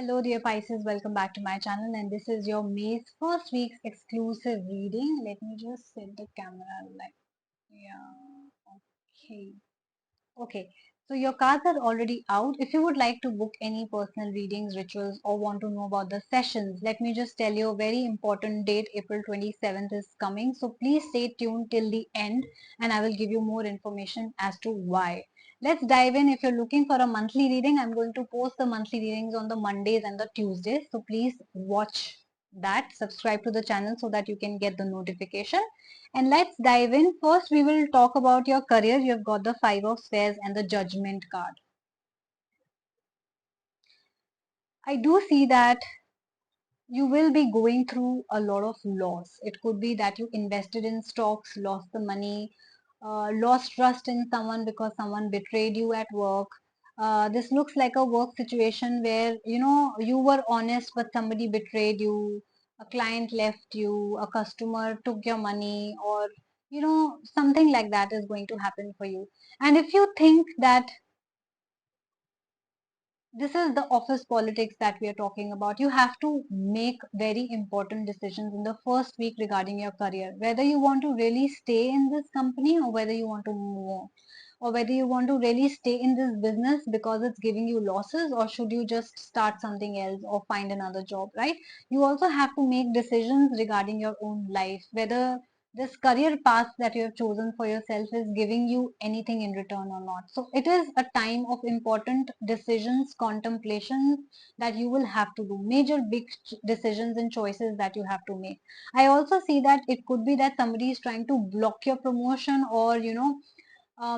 Hello dear Pisces, welcome back to my channel and this is your May's first week's exclusive reading. Let me just set the camera like, yeah, okay. Okay, so your cards are already out. If you would like to book any personal readings, rituals or want to know about the sessions, let me just tell you a very important date, April 27th is coming. So please stay tuned till the end and I will give you more information as to why. Let's dive in. If you're looking for a monthly reading, I'm going to post the monthly readings on the Mondays and the Tuesdays. So please watch that. Subscribe to the channel so that you can get the notification. And let's dive in. First, we will talk about your career. You've got the Five of Spades and the Judgment card. I do see that you will be going through a lot of loss. It could be that you invested in stocks, lost the money, lost trust in someone because someone betrayed you at work. This looks like a work situation where you were honest but somebody betrayed you, a client left you, a customer took your money, or something like that is going to happen for you. And if you think that this is the office politics that we are talking about. You have to make very important decisions in the first week regarding your career, whether you want to really stay in this company or whether you want to move on, or whether you want to really stay in this business because it's giving you losses, or should you just start something else or find another job, right? You also have to make decisions regarding your own life, whether this career path that you have chosen for yourself is giving you anything in return or not. So it is a time of important decisions, contemplations that you will have to do, major big decisions and choices that you have to make. I also see that it could be that somebody is trying to block your promotion, or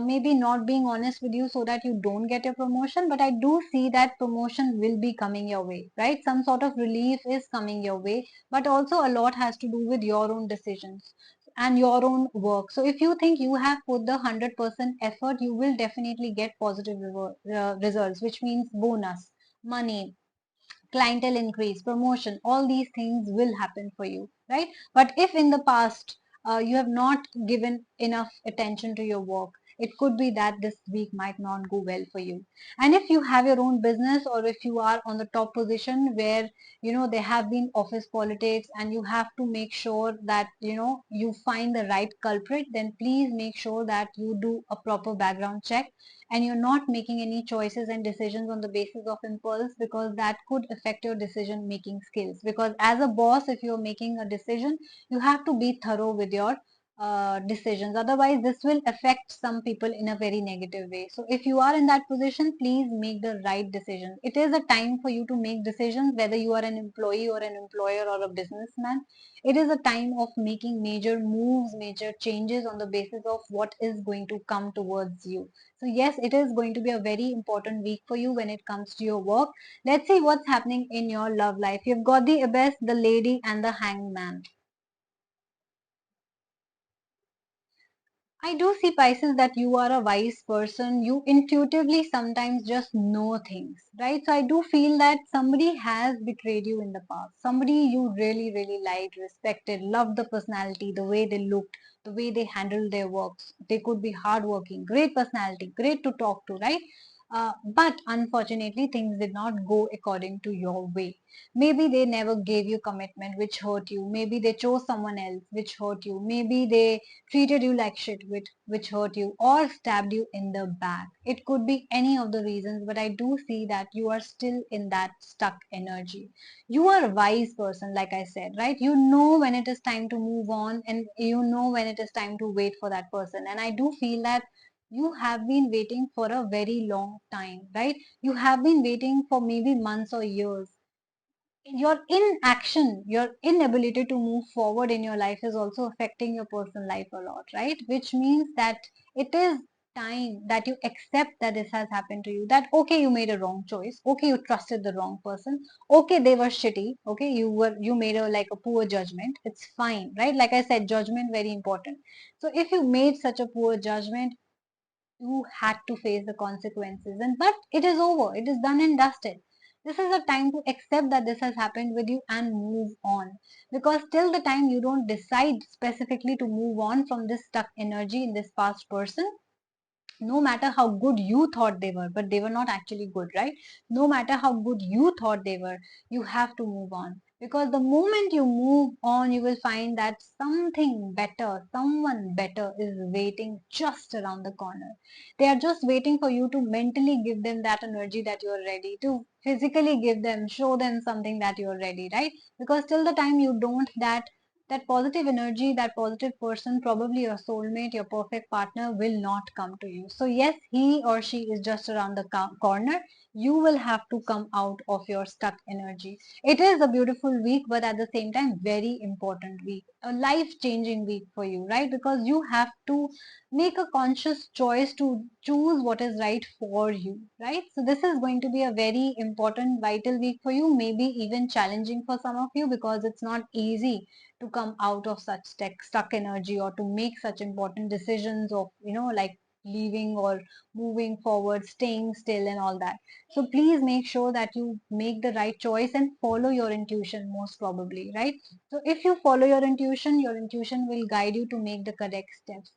maybe not being honest with you so that you don't get your promotion. But I do see that promotion will be coming your way, right? Some sort of relief is coming your way, but also a lot has to do with your own decisions and your own work. So if you think you have put the 100% effort, you will definitely get positive results, which means bonus, money, clientele increase, promotion, all these things will happen for you, right? But if in the past you have not given enough attention to your work, it could be that this week might not go well for you. And if you have your own business, or if you are on the top position where there have been office politics and you have to make sure that you find the right culprit, then please make sure that you do a proper background check and you're not making any choices and decisions on the basis of impulse, because that could affect your decision making skills. Because as a boss, if you're making a decision, you have to be thorough with your decisions. Otherwise, this will affect some people in a very negative way. So if you are in that position, please make the right decision. It is a time for you to make decisions, whether you are an employee or an employer or a businessman. It is a time of making major moves, major changes on the basis of what is going to come towards you. So yes, it is going to be a very important week for you when it comes to your work. Let's see what's happening in your love life. You've got the Abyss, the Lady and the Hangman. I do see, Pisces, that you are a wise person. You intuitively sometimes just know things, right? So I do feel that somebody has betrayed you in the past. Somebody you really, really liked, respected, loved the personality, the way they looked, the way they handled their works. They could be hardworking, great personality, great to talk to, right? But unfortunately, things did not go according to your way. Maybe they never gave you commitment, which hurt you. Maybe they chose someone else, which hurt you. Maybe they treated you like shit, which hurt you, or stabbed you in the back. It could be any of the reasons, but I do see that you are still in that stuck energy. You are a wise person, like I said, right? You know when it is time to move on, and you know when it is time to wait for that person. And I do feel that you have been waiting for a very long time, right? You have been waiting for maybe months or years. Your inaction, your inability to move forward in your life is also affecting your personal life a lot, right? Which means that it is time that you accept that this has happened to you. That okay, you made a wrong choice. Okay, you trusted the wrong person. Okay, they were shitty. Okay, you made a like a poor judgment. It's fine, right? Like I said, judgment very important. So if you made such a poor judgment, you had to face the consequences, and but it is over, it is done and dusted. This is a time to accept that this has happened with you and move on, because till the time you don't decide specifically to move on from this stuck energy in this past person, no matter how good you thought they were, but they were not actually good, right? No matter how good you thought they were, you have to move on. Because the moment you move on, you will find that something better, someone better is waiting just around the corner. They are just waiting for you to mentally give them that energy that you are ready, to physically give them, show them something that you are ready, right? Because till the time you don't, that positive energy, that positive person, probably your soulmate, your perfect partner, will not come to you. So yes, he or she is just around the corner. You will have to come out of your stuck energy. It is a beautiful week, but at the same time, very important week, a life changing week for you, right? Because you have to make a conscious choice to choose what is right for you, right? So this is going to be a very important, vital week for you, maybe even challenging for some of you, because it's not easy to come out of such stuck energy, or to make such important decisions of, like leaving or moving forward, staying still and all that. So please make sure that you make the right choice and follow your intuition, most probably, right? So if you follow your intuition will guide you to make the correct steps.